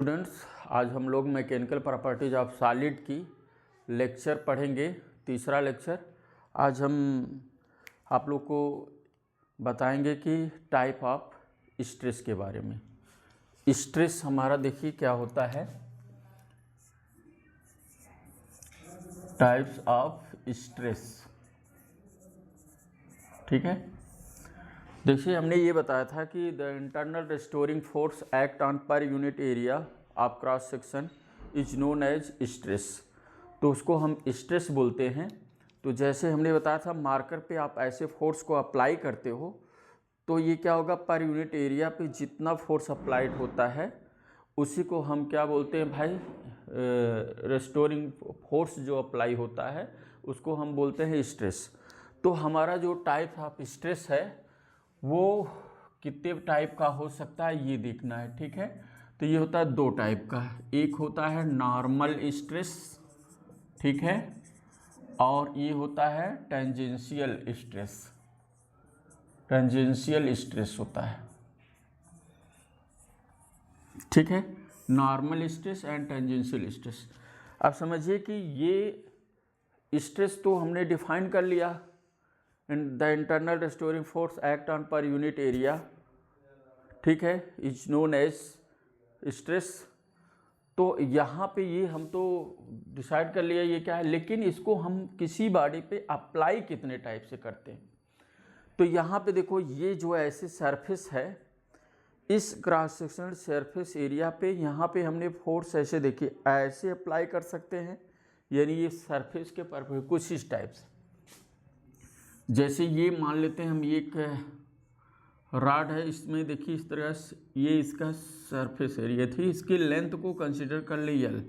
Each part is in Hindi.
स्टूडेंट्स, आज हम लोग मैकेनिकल प्रॉपर्टीज ऑफ सॉलिड की लेक्चर पढ़ेंगे, तीसरा लेक्चर। आज हम आप लोग को बताएंगे कि टाइप ऑफ स्ट्रेस के बारे में। स्ट्रेस हमारा देखिए क्या होता है, टाइप्स ऑफ स्ट्रेस। ठीक है, देखिए हमने ये बताया था कि the internal restoring force act on per unit area of cross section is known as stress. तो उसको हम स्ट्रेस बोलते हैं। तो जैसे हमने बताया था, मार्कर पे आप ऐसे फोर्स को अप्लाई करते हो तो ये क्या होगा, पर यूनिट एरिया पे जितना फोर्स अप्लाइड होता है उसी को हम क्या बोलते हैं भाई, रेस्टोरिंग फोर्स जो अप्लाई होता है उसको हम बोलते हैं स्ट्रेस। तो हमारा जो टाइप ऑफ स्ट्रेस है वो कितने टाइप का हो सकता है ये देखना है। ठीक है, तो ये होता है दो टाइप का। एक होता है नॉर्मल स्ट्रेस, ठीक है, और ये होता है टेंजेंशियल स्ट्रेस। टेंजेंशियल स्ट्रेस होता है, ठीक है, normal stress and tangential stress. अब समझिए कि ये स्ट्रेस तो हमने डिफाइन कर लिया, the internal restoring force act on per unit area, ठीक है, इज नोन एज स्ट्रेस। तो यहाँ पे ये हम तो डिसाइड कर लिया ये क्या है, लेकिन इसको हम किसी बॉडी पे अप्लाई कितने टाइप से करते हैं। तो यहाँ पे देखो, ये जो ऐसे सरफेस है, इस क्रॉस सेक्शनल सरफेस एरिया पे यहाँ पे हमने फोर्स ऐसे देखिए ऐसे अप्लाई कर सकते हैं, यानी ये सरफेस के पर कुछ इस टाइप से। जैसे ये मान लेते हैं हम, ये एक रॉड है, इसमें देखिए इस तरह से ये इसका सरफेस एरिया थी, इसकी लेंथ को कंसीडर कर ले L,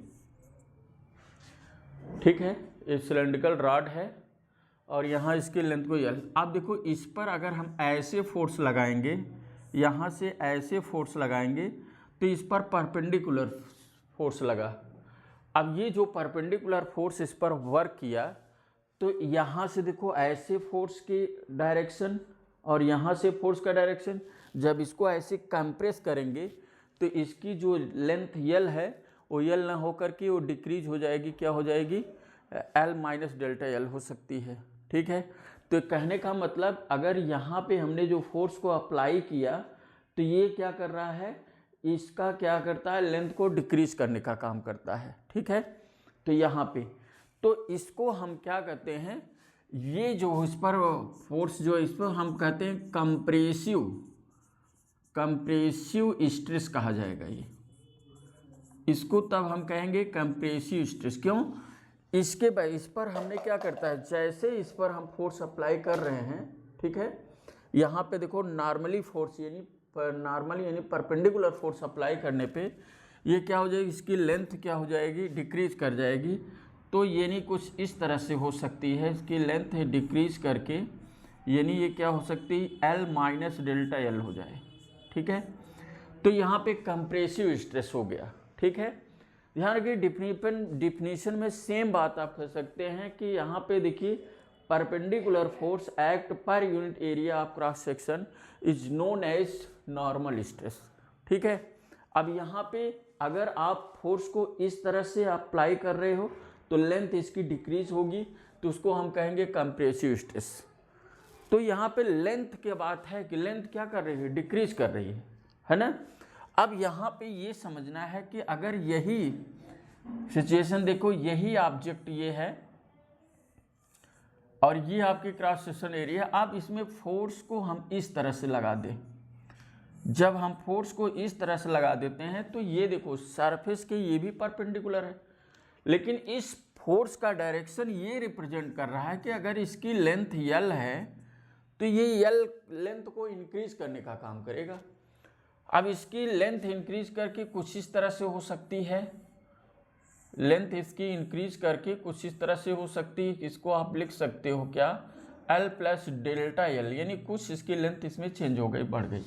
ठीक है, ये सिलेंड्रिकल रॉड है और यहाँ इसकी लेंथ को L। आप देखो इस पर अगर हम ऐसे फोर्स लगाएंगे, यहाँ से ऐसे फोर्स लगाएंगे तो इस पर परपेंडिकुलर फोर्स लगा। अब ये जो परपेंडिकुलर फोर्स इस पर वर्क किया तो यहाँ से देखो ऐसे फोर्स की डायरेक्शन और यहाँ से फोर्स का डायरेक्शन, जब इसको ऐसे कंप्रेस करेंगे तो इसकी जो लेंथ L है वो L ना होकर के वो डिक्रीज हो जाएगी, क्या हो जाएगी, L माइनस डेल्टा L हो सकती है। ठीक है, तो कहने का मतलब अगर यहाँ पे हमने जो फोर्स को अप्लाई किया तो ये क्या कर रहा है, इसका क्या करता है, लेंथ को डिक्रीज करने का काम करता है। ठीक है, तो यहाँ पे तो इसको हम क्या कहते हैं, ये जो इस पर फोर्स जो इस पर हम कहते हैं कंप्रेसिव स्ट्रेस कहा जाएगा। ये इसको तब हम कहेंगे कंप्रेसिव स्ट्रेस। क्यों, इसके इस पर हमने क्या करता है, जैसे इस पर हम फोर्स अप्लाई कर रहे हैं, ठीक है, यहाँ पे देखो नॉर्मली फोर्स यानी परपेंडिकुलर फोर्स अप्लाई करने पे ये क्या हो जाएगी, इसकी लेंथ क्या हो जाएगी, डिक्रीज कर जाएगी। तो यानी कुछ इस तरह से हो सकती है, इसकी लेंथ डिक्रीज करके यानी ये क्या हो सकती है, L माइनस डेल्टा L हो जाए। ठीक है, तो यहाँ पे कंप्रेसिव स्ट्रेस हो गया। ठीक है, ध्यान रखिए डिफिनीशन में सेम बात आप कह सकते हैं कि यहाँ पे देखिए perpendicular force act per unit area of cross section is known as normal stress. ठीक है, अब यहाँ पे अगर आप फोर्स को इस तरह से अप्लाई कर रहे हो तो लेंथ इसकी डिक्रीज होगी, तो उसको हम कहेंगे कंप्रेसिव स्ट्रेस। तो यहाँ पे लेंथ की बात है कि लेंथ क्या कर रही है, डिक्रीज कर रही है ना। अब यहाँ पे ये समझना है कि अगर यही सिचुएशन देखो, यही ऑब्जेक्ट ये है और ये आपकी क्रॉस सेक्शन एरिया, आप इसमें फोर्स को हम इस तरह से लगा दें। जब हम फोर्स को इस तरह से लगा देते हैं तो ये देखो सरफेस के ये भी परपेंडिकुलर है, लेकिन इस फोर्स का डायरेक्शन ये रिप्रेजेंट कर रहा है कि अगर इसकी लेंथ L है तो ये L लेंथ को इंक्रीज करने का काम करेगा। अब इसकी लेंथ इंक्रीज करके कुछ इस तरह से हो सकती है, लेंथ इसकी इंक्रीज करके कुछ इस तरह से हो सकती है, इसको आप लिख सकते हो क्या, L प्लस डेल्टा L, यानी कुछ इसकी लेंथ इसमें चेंज हो गई, बढ़ गई।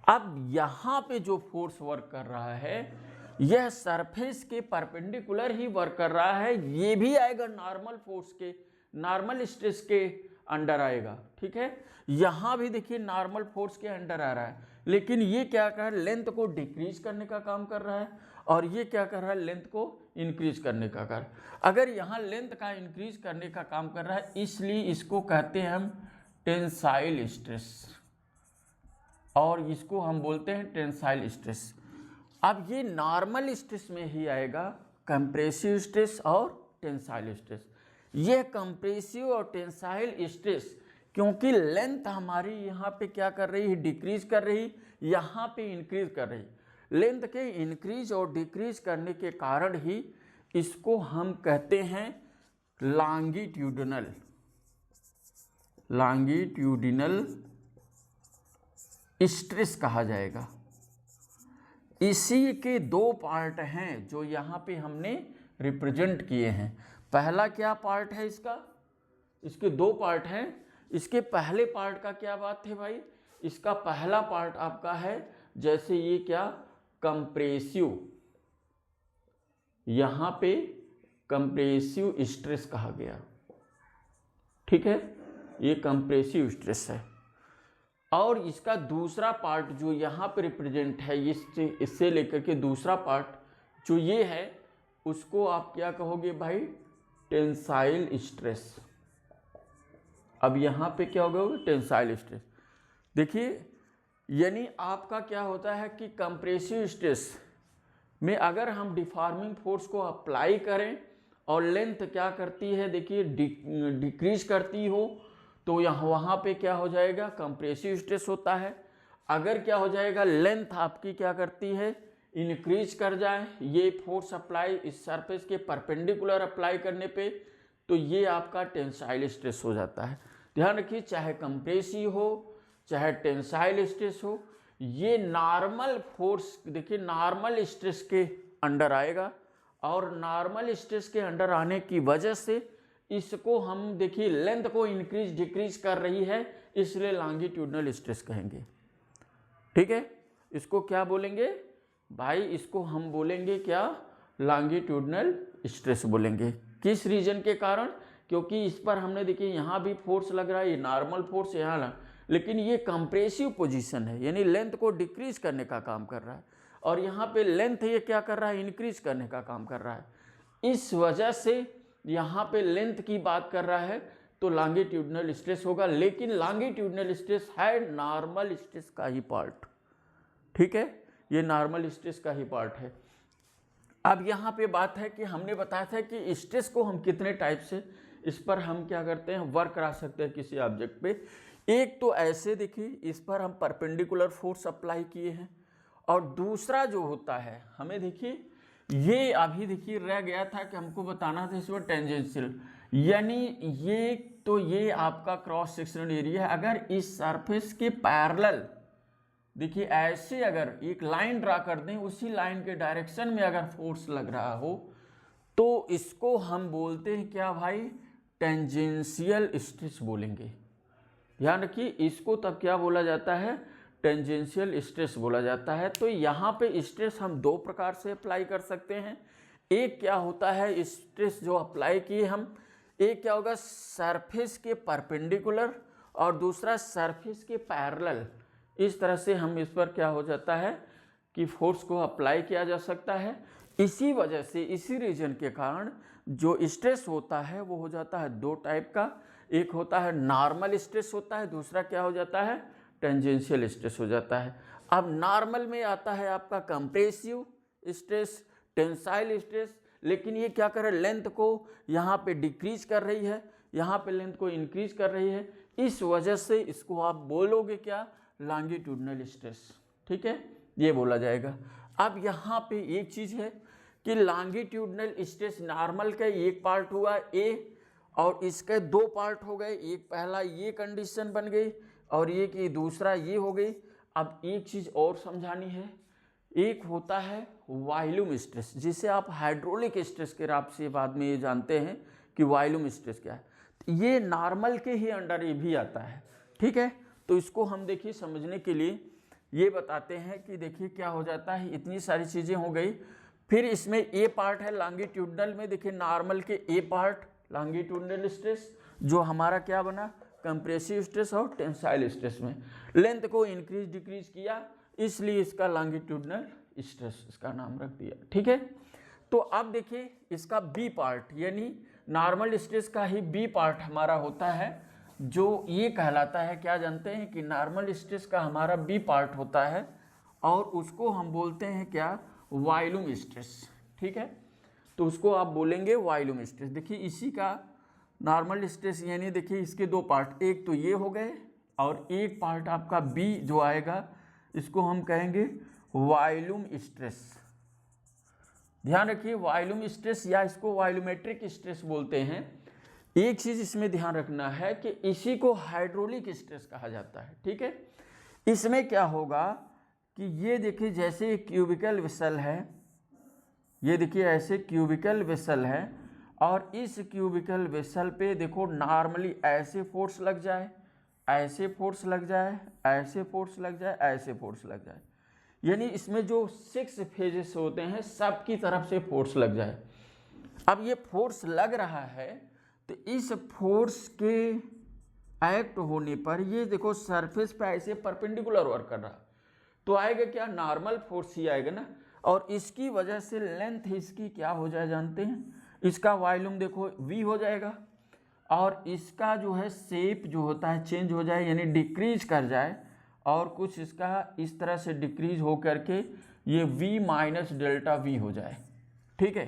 अब यहाँ पे जो फोर्स वर्क कर रहा है यह सरफेस के परपेंडिकुलर ही वर्क कर रहा है, ये भी आएगा नॉर्मल फोर्स के, नॉर्मल स्ट्रेस के अंडर आएगा। ठीक है, यहाँ भी देखिए नॉर्मल फोर्स के अंडर आ रहा है, लेकिन ये क्या कर, लेंथ को डिक्रीज करने का काम कर रहा है और ये क्या कर रहा है, लेंथ को इंक्रीज करने का कर। अगर यहाँ लेंथ का इंक्रीज करने का काम कर रहा है, इसलिए इसको कहते हैं हम टेंसाइल स्ट्रेस, और इसको हम बोलते हैं टेंसाइल स्ट्रेस। अब ये नॉर्मल स्ट्रेस में ही आएगा, कंप्रेसिव स्ट्रेस और टेंसाइल स्ट्रेस। ये कंप्रेसिव और टेंसाइल स्ट्रेस क्योंकि लेंथ हमारी यहाँ पे क्या कर रही है, डिक्रीज कर रही, यहाँ पे इंक्रीज कर रही। लेंथ के इंक्रीज और डिक्रीज करने के कारण ही इसको हम कहते हैं लॉन्गिट्यूडिनल स्ट्रेस कहा जाएगा। इसी के दो पार्ट हैं जो यहाँ पे हमने रिप्रेजेंट किए हैं। पहला क्या पार्ट है इसका, इसके दो पार्ट हैं। इसके पहले पार्ट का क्या बात है भाई, इसका पहला पार्ट आपका है जैसे ये क्या, कंप्रेसिव, यहाँ पे कंप्रेसिव स्ट्रेस कहा गया, ठीक है, ये कंप्रेसिव स्ट्रेस है। और इसका दूसरा पार्ट जो यहाँ पे रिप्रेजेंट है, इससे लेकर के दूसरा पार्ट जो ये है, उसको आप क्या कहोगे भाई, टेंसाइल स्ट्रेस। अब यहाँ पे क्या होगा, टेंसाइल स्ट्रेस। देखिए यानी आपका क्या होता है कि कंप्रेसिव स्ट्रेस में अगर हम डिफॉर्मिंग फोर्स को अप्लाई करें और लेंथ क्या करती है, देखिए डिक्रीज करती हो, तो यहाँ वहाँ पे क्या हो जाएगा, कंप्रेसिव स्ट्रेस होता है। अगर क्या हो जाएगा, लेंथ आपकी क्या करती है, इंक्रीज कर जाए, ये फोर्स अप्लाई इस सरफेस के परपेंडिकुलर अप्लाई करने पे, तो ये आपका टेंसाइल स्ट्रेस हो जाता है। ध्यान रखिए, चाहे कंप्रेसिव हो चाहे टेंसाइल स्ट्रेस हो, ये नॉर्मल फोर्स, देखिए नॉर्मल स्ट्रेस के अंडर आएगा, और नॉर्मल स्ट्रेस के अंडर आने की वजह से इसको हम देखिए लेंथ को इंक्रीज डिक्रीज कर रही है, इसलिए लॉन्गिट्यूडिनल स्ट्रेस कहेंगे, ठीक है। इसको क्या बोलेंगे भाई, इसको हम बोलेंगे क्या, लॉन्गिट्यूडिनल स्ट्रेस बोलेंगे। किस रीजन के कारण, क्योंकि इस पर हमने देखिए यहाँ भी फोर्स लग रहा है, ये नॉर्मल फोर्स यहाँ, लेकिन ये कंप्रेसिव पोजीशन है, यानी लेंथ को डिक्रीज करने का काम कर रहा है, और यहाँ पे लेंथ ये क्या कर रहा है, इंक्रीज करने का काम कर रहा है। इस वजह से यहाँ पे लेंथ की बात कर रहा है तो लॉन्गिट्यूडिनल स्ट्रेस होगा, लेकिन लॉन्गिट्यूडिनल स्ट्रेस है नॉर्मल स्ट्रेस का ही पार्ट, ठीक है, ये नॉर्मल स्ट्रेस का ही पार्ट है। अब यहाँ पे बात है कि हमने बताया था कि स्ट्रेस को हम कितने टाइप से, इस पर हम क्या करते हैं, वर्क करा सकते हैं किसी ऑब्जेक्ट पे। एक तो ऐसे देखिए, इस पर हम परपेंडिकुलर फोर्स अप्लाई किए हैं, और दूसरा जो होता है हमें देखिए, ये अभी देखिए रह गया था कि हमको बताना था इस पर टेंजेंशियल, यानी ये तो ये आपका क्रॉस सेक्शनल एरिया है। अगर इस सरफेस के पैरेलल देखिए ऐसे अगर एक लाइन ड्रा कर दें, उसी लाइन के डायरेक्शन में अगर फोर्स लग रहा हो, तो इसको हम बोलते हैं क्या भाई, टेंजेंशियल स्ट्रेस बोलेंगे। ध्यान रखिए, इसको तब क्या बोला जाता है, टेंजेंशियल स्ट्रेस बोला जाता है। तो यहाँ पे स्ट्रेस हम दो प्रकार से अप्लाई कर सकते हैं। एक क्या होता है स्ट्रेस जो अप्लाई किए हम, एक क्या होगा सरफेस के परपेंडिकुलर, और दूसरा सरफेस के पैरेलल। इस तरह से हम इस पर क्या हो जाता है कि फोर्स को अप्लाई किया जा सकता है। इसी वजह से, इसी रीजन के कारण जो स्ट्रेस होता है वो हो जाता है दो टाइप का, एक होता है नॉर्मल स्ट्रेस होता है, दूसरा क्या हो जाता है, टेंजेंशियल स्ट्रेस हो जाता है। अब नॉर्मल में आता है आपका कंप्रेसिव स्ट्रेस, टेंसाइल स्ट्रेस, लेकिन ये क्या कर रहा है, लेंथ को यहाँ पे डिक्रीज कर रही है, यहाँ पे लेंथ को इंक्रीज कर रही है, इस वजह से इसको आप बोलोगे क्या, लॉन्गिट्यूडिनल स्ट्रेस, ठीक है, ये बोला जाएगा। अब यहाँ पे एक चीज़ है कि लॉन्गिट्यूडिनल स्ट्रेस नॉर्मल का एक पार्ट हुआ ए, और इसके दो पार्ट हो गए, एक पहला ये कंडीशन बन गई और ये कि दूसरा ये हो गई। अब एक चीज़ और समझानी है, एक होता है वॉल्यूम स्ट्रेस, जिसे आप हाइड्रोलिक स्ट्रेस के नाम से बाद में ये जानते हैं कि वॉल्यूम स्ट्रेस क्या है। ये नॉर्मल के ही अंडर ये भी आता है, ठीक है। तो इसको हम देखिए समझने के लिए ये बताते हैं कि देखिए क्या हो जाता है, इतनी सारी चीज़ें हो गई। फिर इसमें ए पार्ट है लॉन्गिट्यूडिनल में, देखिए नॉर्मल के ए पार्ट लॉन्गिट्यूडिनल स्ट्रेस जो हमारा क्या बना, कंप्रेसिव स्ट्रेस और टेंसाइल स्ट्रेस में लेंथ को इंक्रीज डिक्रीज किया, इसलिए इसका लॉन्गिट्यूडिनल स्ट्रेस इसका नाम रख दिया, ठीक है। तो अब देखिए इसका बी पार्ट, यानी नॉर्मल स्ट्रेस का ही बी पार्ट हमारा होता है, जो ये कहलाता है, क्या जानते हैं कि नॉर्मल स्ट्रेस का हमारा बी पार्ट होता है और उसको हम बोलते हैं क्या, वॉल्यूम स्ट्रेस, ठीक है। तो उसको आप बोलेंगे वॉल्यूम स्ट्रेस। देखिए इसी का नॉर्मल स्ट्रेस, यानी देखिए इसके दो पार्ट, एक तो ये हो गए और एक पार्ट आपका बी जो आएगा, इसको हम कहेंगे वॉल्यूम स्ट्रेस। ध्यान रखिए वॉल्यूम स्ट्रेस या इसको वॉल्यूमेट्रिक स्ट्रेस बोलते हैं। एक चीज इसमें ध्यान रखना है कि इसी को हाइड्रोलिक स्ट्रेस कहा जाता है, ठीक है। इसमें क्या होगा कि ये देखिए जैसे क्यूबिकल वेसल है, ये देखिए ऐसे क्यूबिकल वेसल है और इस क्यूबिकल वेसल पे देखो नॉर्मली ऐसे फोर्स लग जाए, ऐसे फोर्स लग जाए, ऐसे फोर्स लग जाए, ऐसे फोर्स लग जाए, यानी इसमें जो 6 फेजेस होते हैं सबकी तरफ से फोर्स लग जाए। अब ये फोर्स लग रहा है तो इस फोर्स के एक्ट होने पर ये देखो सरफेस पे ऐसे परपेंडिकुलर वर्क कर रहा, तो आएगा क्या, नॉर्मल फोर्स ही आएगा ना। और इसकी वजह से लेंथ इसकी क्या हो जाए जानते हैं, इसका वॉल्यूम देखो v हो जाएगा और इसका जो है शेप जो होता है चेंज हो जाए, यानी डिक्रीज कर जाए और कुछ इसका इस तरह से डिक्रीज हो करके ये v माइनस डेल्टा v हो जाए, ठीक है।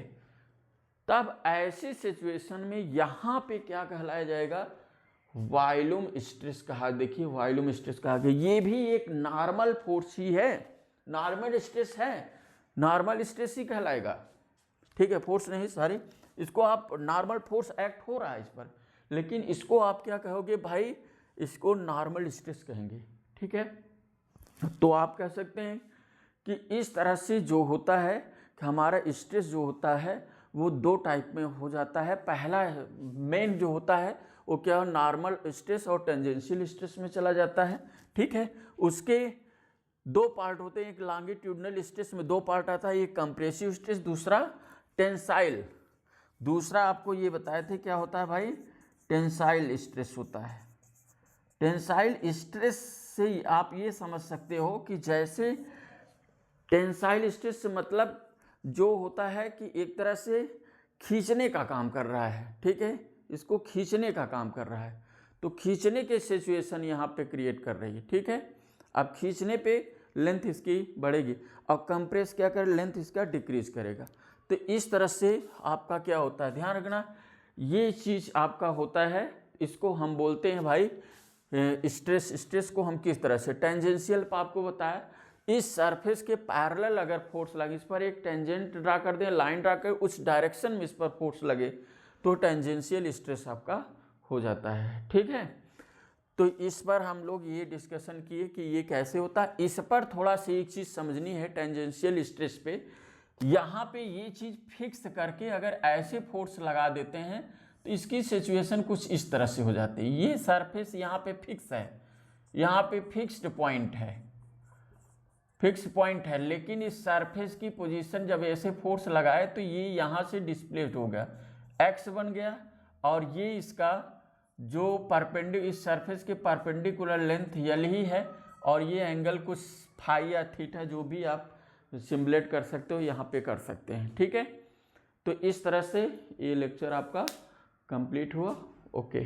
तब ऐसी सिचुएशन में यहाँ पे क्या कहलाया जाएगा, वॉल्यूम स्ट्रेस कहा। देखिए वॉल्यूम स्ट्रेस कहा कि ये भी एक नॉर्मल फोर्स ही है, नॉर्मल स्ट्रेस है, नॉर्मल स्ट्रेस ही कहलाएगा, ठीक है, फोर्स नहीं सारी। इसको आप नॉर्मल फोर्स एक्ट हो रहा है इस पर, लेकिन इसको आप क्या कहोगे भाई, इसको नॉर्मल स्ट्रेस कहेंगे, ठीक है। तो आप कह सकते हैं कि इस तरह से जो होता है कि हमारा स्ट्रेस जो होता है वो दो टाइप में हो जाता है। पहला मेन जो होता है वो क्या, नॉर्मल स्ट्रेस और टेंजेंशियल स्ट्रेस में चला जाता है, ठीक है। उसके दो पार्ट होते हैं, एक लॉन्गिट्यूडनल स्ट्रेस में दो पार्ट आता है, एक कंप्रेसिव स्ट्रेस, दूसरा टेंसाइल। दूसरा आपको ये बताए थे क्या होता है भाई, टेंसाइल स्ट्रेस होता है। टेंसाइल स्ट्रेस से आप ये समझ सकते हो कि जैसे टेंसाइल स्ट्रेस से मतलब जो होता है कि एक तरह से खींचने का काम कर रहा है, ठीक है, इसको खींचने का काम कर रहा है, तो खींचने के सिचुएशन यहाँ पे क्रिएट कर रही है, ठीक है। अब खींचने पे लेंथ इसकी बढ़ेगी और कंप्रेस क्या कर, लेंथ इसका डिक्रीज करेगा। तो इस तरह से आपका क्या होता है, ध्यान रखना ये चीज़ आपका होता है, इसको हम बोलते हैं भाई स्ट्रेस। स्ट्रेस को हम किस तरह से, टेंजेंशियल आपको बताया, इस सरफेस के पैरेलल अगर फोर्स लगे, इस पर एक टेंजेंट ड्रा कर दें, लाइन ड्रा कर, उस डायरेक्शन में इस पर फोर्स लगे तो टेंजेंशियल स्ट्रेस आपका हो जाता है, ठीक है। तो इस पर हम लोग ये डिस्कशन किए कि ये कैसे होता है। इस पर थोड़ा सी एक चीज़ समझनी है टेंजेंशियल स्ट्रेस पे, यहाँ पे ये चीज़ फिक्स करके अगर ऐसे फोर्स लगा देते हैं तो इसकी सिचुएशन कुछ इस तरह से हो जाती है। ये सरफेस यहाँ पे फिक्स है, यहाँ पे फिक्स्ड पॉइंट है, फिक्स पॉइंट है, लेकिन इस सरफेस की पोजीशन जब ऐसे फोर्स लगाए तो ये यहाँ से डिस्प्लेस्ड हो गया, एक्स बन गया और ये इसका जो इस सरफेस के परपेंडिकुलर लेंथ यल ही है और ये एंगल कुछ फाई या थीटा जो भी आप सिमुलेट कर सकते हो यहाँ पे कर सकते हैं, ठीक है। तो इस तरह से ये लेक्चर आपका कंप्लीट हुआ, ओके।